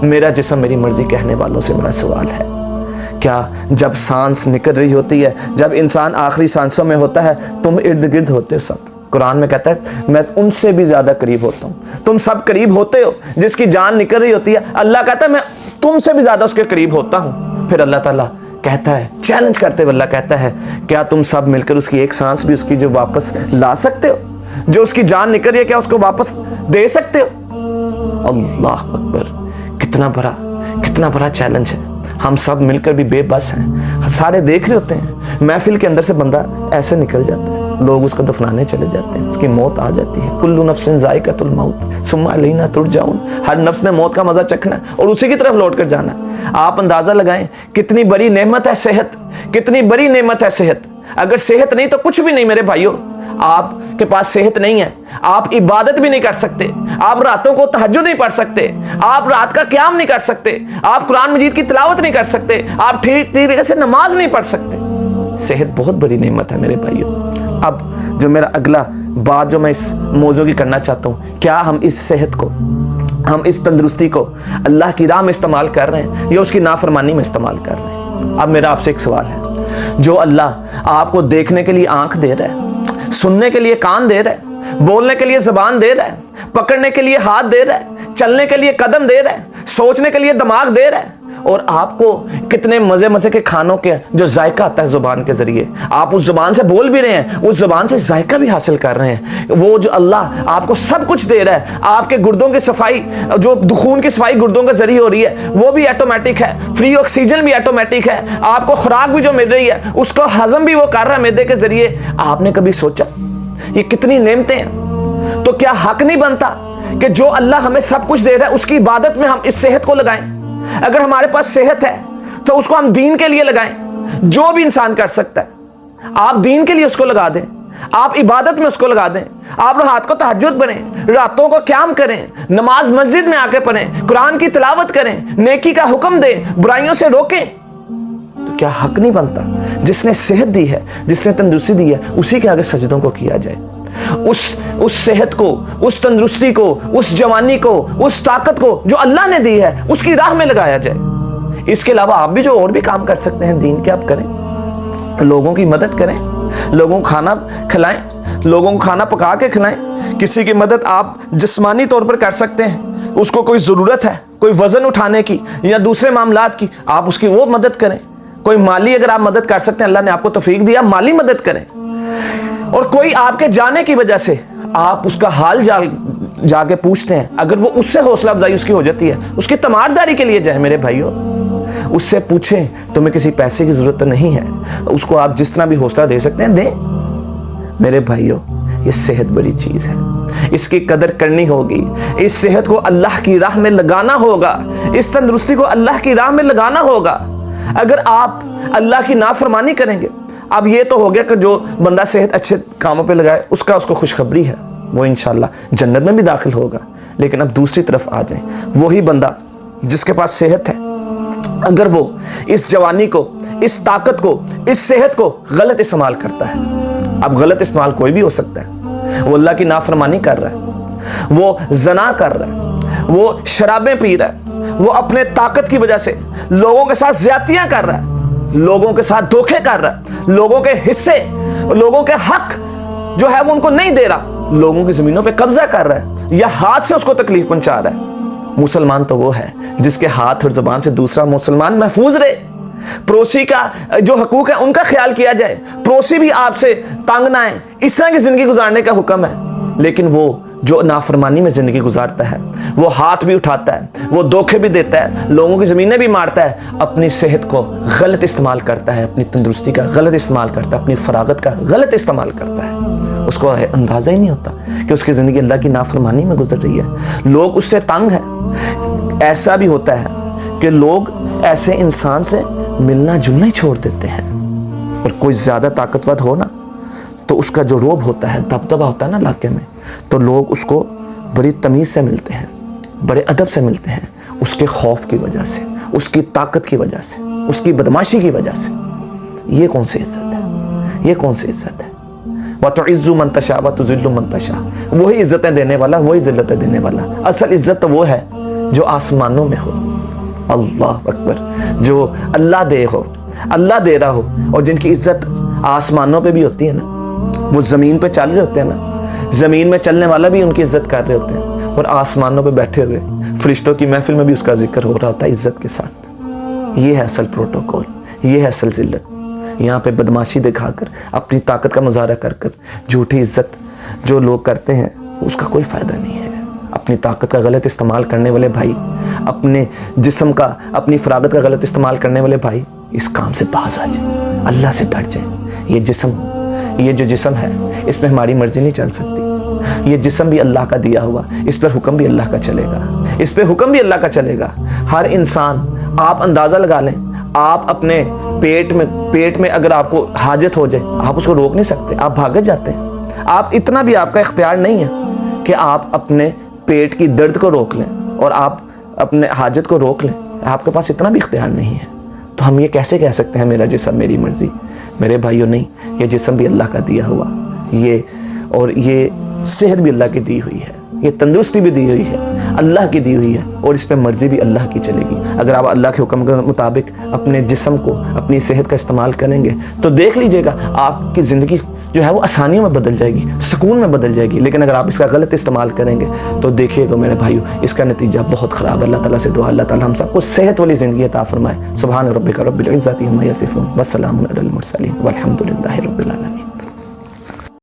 میرا جسم میری مرضی کہنے والوں سے میرا سوال ہے، کیا جب سانس نکل رہی ہوتی ہے، جب انسان آخری سانسوں میں ہوتا ہے، تم ارد گرد ہوتے ہو سب؟ قرآن میں کہتا ہے میں ان سے بھی زیادہ قریب ہوتا ہوں، تم سب قریب ہوتے ہو، جس کی جان نکل رہی ہوتی ہے اللہ کہتا ہے میں تم سے بھی زیادہ اس کے قریب ہوتا ہوں۔ پھر اللہ تعالیٰ کہتا ہے، چیلنج کرتے ہوئے اللہ کہتا ہے کیا تم سب مل کر اس کی ایک سانس بھی اس کی جو واپس لا سکتے ہو؟ جو اس کی جان نکل رہی ہے کیا اس کو واپس دے سکتے ہو؟ اللہ اکبر، کتنا بڑا چیلنج ہے۔ ہم سب مل کر بھی بے بس ہیں، سارے دیکھ رہے ہوتے ہیں، محفل کے اندر سے بندہ ایسے نکل جاتا ہے، لوگ اس کو دفنانے چلے جاتے ہیں، اس کی موت آ جاتی ہے، کل نفس ذائقۃ الموت ثم الینا ترجعون، ہر نفس نے موت کا مزہ چکھنا ہے اور اسی کی طرف لوٹ کر جانا ہے۔ آپ اندازہ لگائیں کتنی بڑی نعمت ہے صحت، کتنی بڑی نعمت ہے صحت۔ اگر صحت نہیں تو کچھ بھی نہیں میرے بھائیوں۔ آپ کے پاس صحت نہیں ہے، آپ عبادت بھی نہیں کر سکتے، آپ راتوں کو تہجد نہیں پڑھ سکتے، آپ رات کا قیام نہیں کر سکتے، آپ قرآن مجید کی تلاوت نہیں کر سکتے، آپ ٹھیک طریقے سے نماز نہیں پڑھ سکتے۔ صحت بہت بڑی نعمت ہے میرے بھائیوں۔ اب جو میرا اگلا بات جو میں اس موضوع کی کرنا چاہتا ہوں، کیا ہم اس صحت کو، ہم اس تندرستی کو اللہ کی راہ میں استعمال کر رہے ہیں یا اس کی نافرمانی میں استعمال کر رہے ہیں؟ اب میرا آپ سے ایک سوال ہے، جو اللہ آپ کو دیکھنے کے لیے آنکھ دے رہا ہے، سننے کے لیے کان دے رہا ہے، بولنے کے لیے زبان دے رہا ہے، پکڑنے کے لیے ہاتھ دے رہا ہے، چلنے کے لیے قدم دے رہا ہے، سوچنے کے لیے دماغ دے رہا ہے، اور آپ کو کتنے مزے کے کھانوں کے جو ذائقہ آتا ہے زبان کے ذریعے، آپ اس زبان سے بول بھی رہے ہیں، اس زبان سے ذائقہ بھی حاصل کر رہے ہیں۔ وہ جو اللہ آپ کو سب کچھ دے رہا ہے، آپ کے گردوں کی صفائی، جو خون کی صفائی گردوں کے ذریعے ہو رہی ہے وہ بھی آٹومیٹک ہے، فری آکسیجن بھی آٹومیٹک ہے، آپ کو خوراک بھی جو مل رہی ہے اس کو ہضم بھی وہ کر رہا ہے معدے کے ذریعے۔ آپ نے کبھی سوچا یہ کتنی نعمتیں ہیں؟ تو کیا حق نہیں بنتا کہ جو اللہ ہمیں سب کچھ دے رہا ہے اس کی عبادت میں ہم اس صحت کو لگائیں؟ اگر ہمارے پاس صحت ہے تو اس کو ہم دین کے لیے لگائیں، جو بھی انسان کر سکتا ہے آپ دین کے لیے اس کو لگا دیں، آپ عبادت میں اس کو لگا دیں، آپ رات کو تہجد پڑھیں، راتوں کو قیام کریں، نماز مسجد میں آ کے پڑھیں، قرآن کی تلاوت کریں، نیکی کا حکم دیں، برائیوں سے روکیں۔ تو کیا حق نہیں بنتا جس نے صحت دی ہے، جس نے تندرستی دی ہے، اسی کے آگے سجدوں کو کیا جائے؟ اس صحت کو، اس تندرستی کو، اس جوانی کو، اس طاقت کو جو اللہ نے دی ہے اس کی راہ میں لگایا جائے۔ اس کے علاوہ آپ بھی جو اور بھی کام کر سکتے ہیں دین کے آپ کریں، لوگوں کی مدد کریں، لوگوں کو کھانا کھلائیں، لوگوں کو کھانا پکا کے کھلائیں۔ کسی کی مدد آپ جسمانی طور پر کر سکتے ہیں، اس کو کوئی ضرورت ہے کوئی وزن اٹھانے کی یا دوسرے معاملات کی، آپ اس کی وہ مدد کریں۔ کوئی مالی اگر آپ مدد کر سکتے ہیں، اللہ نے آپ کو توفیق دیا، مالی مدد کریں۔ اور کوئی آپ کے جانے کی وجہ سے آپ اس کا حال جا کے پوچھتے ہیں، اگر وہ اس سے حوصلہ افزائی اس کی ہو جاتی ہے، اس کی تمارداری کے لیے جائیں میرے بھائیوں، اس سے پوچھیں تمہیں کسی پیسے کی ضرورت نہیں ہے، اس کو آپ جس طرح بھی حوصلہ دے سکتے ہیں دیں۔ میرے بھائیوں یہ صحت بڑی چیز ہے، اس کی قدر کرنی ہوگی، اس صحت کو اللہ کی راہ میں لگانا ہوگا، اس تندرستی کو اللہ کی راہ میں لگانا ہوگا۔ اگر آپ اللہ کی نافرمانی کریں گے، اب یہ تو ہو گیا کہ جو بندہ صحت اچھے کاموں پہ لگائے اس کو خوشخبری ہے، وہ انشاءاللہ جنت میں بھی داخل ہوگا۔ لیکن اب دوسری طرف آ جائیں، وہی بندہ جس کے پاس صحت ہے، اگر وہ اس جوانی کو، اس طاقت کو، اس صحت کو غلط استعمال کرتا ہے، اب غلط استعمال کوئی بھی ہو سکتا ہے، وہ اللہ کی نافرمانی کر رہا ہے، وہ زنا کر رہا ہے، وہ شرابیں پی رہا ہے، وہ اپنے طاقت کی وجہ سے لوگوں کے ساتھ زیادتیاں کر رہا ہے، لوگوں کے ساتھ دھوکے کر رہا ہے، لوگوں کے حصے، لوگوں کے حق جو ہے وہ ان کو نہیں دے رہا، لوگوں کی زمینوں پہ قبضہ کر رہا ہے یا ہاتھ سے اس کو تکلیف پہنچا رہا ہے۔ مسلمان تو وہ ہے جس کے ہاتھ اور زبان سے دوسرا مسلمان محفوظ رہے، پڑوسی کا جو حقوق ہے ان کا خیال کیا جائے، پڑوسی بھی آپ سے تنگ نہ آئے، اس طرح کی زندگی گزارنے کا حکم ہے۔ لیکن وہ جو نافرمانی میں زندگی گزارتا ہے، وہ ہاتھ بھی اٹھاتا ہے، وہ دھوکے بھی دیتا ہے، لوگوں کی زمینیں بھی مارتا ہے، اپنی صحت کو غلط استعمال کرتا ہے، اپنی تندرستی کا غلط استعمال کرتا ہے، اپنی فراغت کا غلط استعمال کرتا ہے، اس کو اندازہ ہی نہیں ہوتا کہ اس کی زندگی اللہ کی نافرمانی میں گزر رہی ہے، لوگ اس سے تنگ ہیں۔ ایسا بھی ہوتا ہے کہ لوگ ایسے انسان سے ملنا جلنا ہی چھوڑ دیتے ہیں، اور کوئی زیادہ طاقتور ہو نا تو اس کا جو روب ہوتا ہے، دبدبہ ہوتا ہے نا علاقے میں، تو لوگ اس کو بڑی تمیز سے ملتے ہیں، بڑے ادب سے ملتے ہیں، اس کے خوف کی وجہ سے، اس کی طاقت کی وجہ سے، اس کی بدماشی کی وجہ سے۔ یہ کون سی عزت ہے؟ یہ کون سی عزت ہے؟ وَتُعِزُّ مَن تَشَاءُ وَتُذِلُّ مَن تَشَاءُ، وہی عزتیں دینے والا، وہی ذلتیں دینے والا۔ اصل عزت تو وہ ہے جو آسمانوں میں ہو، اللہ اکبر. جو اللہ دے ہو، اللہ دے رہا ہو، اور جن کی عزت آسمانوں پہ بھی ہوتی ہے نا، وہ زمین پہ چل رہے ہوتے ہیں نا، زمین میں چلنے والا بھی ان کی عزت کر رہے ہوتے ہیں، اور آسمانوں پہ بیٹھے ہوئے فرشتوں کی محفل میں بھی اس کا ذکر ہو رہا ہوتا ہے عزت کے ساتھ. یہ ہے اصل پروٹوکول، یہ ہے اصل ذلت. یہاں پہ بدماشی دکھا کر، اپنی طاقت کا مظاہرہ کر کر جھوٹی عزت جو لوگ کرتے ہیں اس کا کوئی فائدہ نہیں ہے. اپنی طاقت کا غلط استعمال کرنے والے بھائی، اپنے جسم کا، اپنی فراغت کا غلط استعمال کرنے والے بھائی، اس کام سے باز آ جائیں، اللہ سے ڈر جائیں. یہ جو جسم ہے اس میں ہماری مرضی نہیں چل سکتی. یہ جسم بھی اللہ کا دیا ہوا، اس پر حکم بھی اللہ کا چلے گا، اس پہ حکم بھی اللہ کا چلے گا. ہر انسان، آپ اندازہ لگا لیں، آپ اپنے پیٹ میں اگر آپ کو حاجت ہو جائے، آپ اس کو روک نہیں سکتے، آپ بھاگ جاتے ہیں. آپ اتنا بھی آپ کا اختیار نہیں ہے کہ آپ اپنے پیٹ کی درد کو روک لیں اور آپ اپنے حاجت کو روک لیں. آپ کے پاس اتنا بھی اختیار نہیں ہے. تو ہم یہ کیسے کہہ سکتے ہیں میرا جسم میری مرضی؟ میرے بھائیوں، نہیں، یہ جسم بھی اللہ کا دیا ہوا، یہ صحت بھی اللہ کی دی ہوئی ہے، یہ تندرستی بھی دی ہوئی ہے، اللہ کی دی ہوئی ہے، اور اس پہ مرضی بھی اللہ کی چلے گی. اگر آپ اللہ کے حکم کے مطابق اپنے جسم کو، اپنی صحت کا استعمال کریں گے تو دیکھ لیجئے گا آپ کی زندگی جو ہے وہ آسانیوں میں بدل جائے گی، سکون میں بدل جائے گی. لیکن اگر آپ اس کا غلط استعمال کریں گے تو دیکھیے گا میرے بھائیو، اس کا نتیجہ بہت خراب ہے. اللہ تعالیٰ سے دعا، اللہ تعالیٰ ہم سب کو صحت والی زندگی عطا فرمائے. سبحان ربک رب العزت عما یصفون، والسلام علی المرسلین، والحمد للہ رب العالمین.